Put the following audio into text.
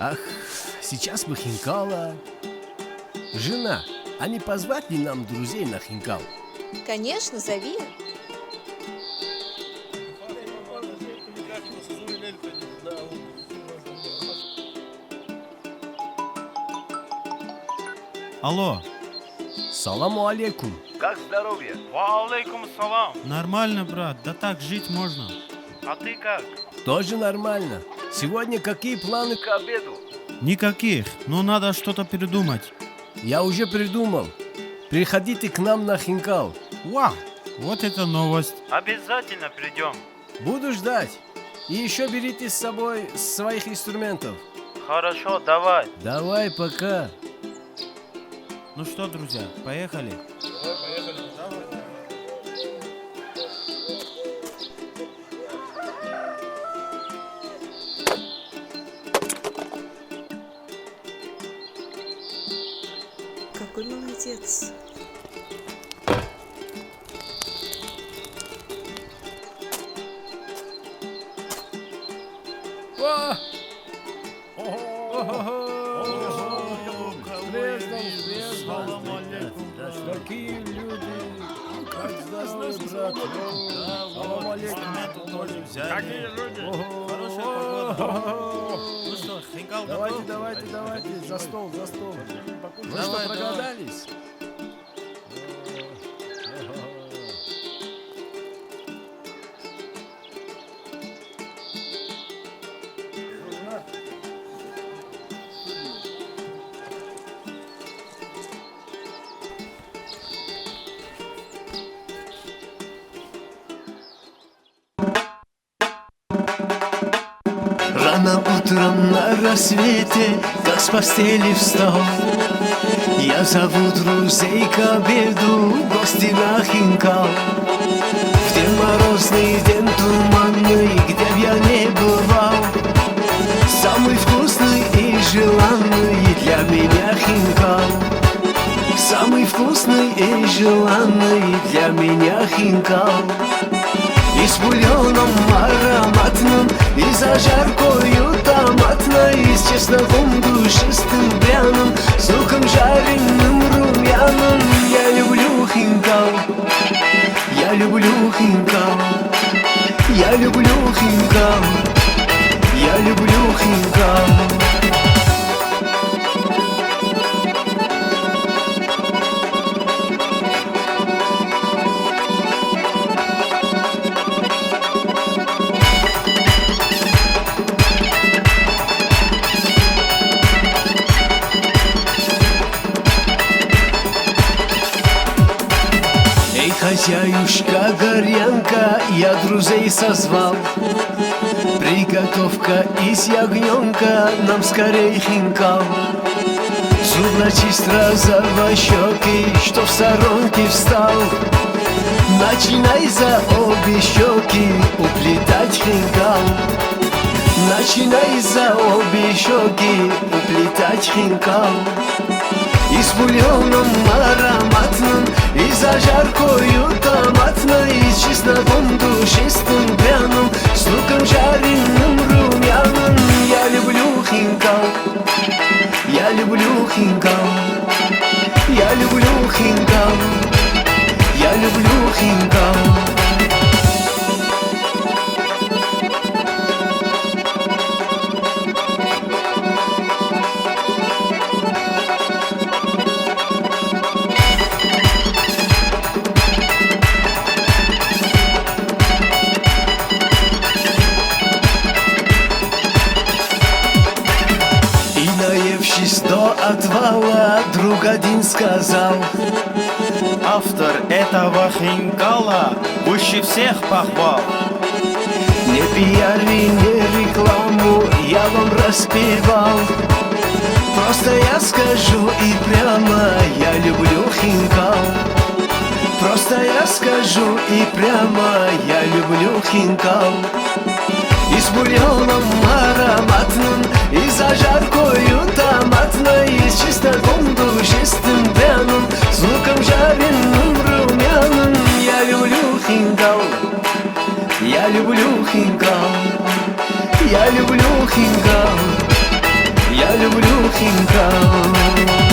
Ах, сейчас бы хинкала. Жена, а не позвать ли нам друзей на хинкал? Конечно, зови. Алло, Саламу алейкум. Как здоровье? Валейкум салам. нормально, брат, да так жить можно. А ты как? Тоже нормально. Сегодня какие планы? К обеду. Никаких, но надо что-то придумать. Я уже придумал. Приходите к нам на хинкал. Вау, вот это новость. Обязательно придем. Буду ждать. И еще берите с собой своих инструментов. Хорошо, давай. Давай, пока. Ну что, друзья, поехали? Какой молодец. О! Какие люди! Как здоровы, брат! Салам алейкум! Тоже взяли. Какие люди? Хорошая погода. Ну что, хинкал Давайте, готов? давайте, за стол, за стол. Вы что, Давай, проголодались? Рано утром на рассвете, как с постели встал, я зову друзей к обеду, в гости на хинкал. В день морозный, день туманный, где б я не бывал, самый вкусный и желанный для меня хинкал. Самый вкусный и желанный для меня хинкал. И с бульоном ароматным, и зажаркою томатной, и с чесноком душистым пряным, с луком жареным румяным. Я люблю хинкал, я люблю хинкал, я люблю хинкал, я люблю хинкал. Хозяюшка Горянка, я друзей созвал. Приготовка из ягненка, нам скорей хинкал. Зубочист розовощекий, что в сторонке встал. Начинай за обе щеки уплетать хинкал. Начинай за обе щеки уплетать хинкал. И с бульоном ароматным, и зажаркою томатной, и с чесноком душистым пряным, с луком жареным румяным. Я люблю хинкал, я люблю хинкал, я люблю хинкал, я люблю хинкал. До отвала друг один сказал: Автор этого хинкала выше всех похвал. не пиари, не рекламу я вам распевал. Просто я скажу и прямо, я люблю хинкал. Просто я скажу и прямо, я люблю хинкал. И с бульоном ароматным, и зажаркою томатной, и с чесноком душистым пряным, с луком жареным румяным. Я люблю хинкал, я люблю хинкал, я люблю хинкал, я я люблю Хинкал.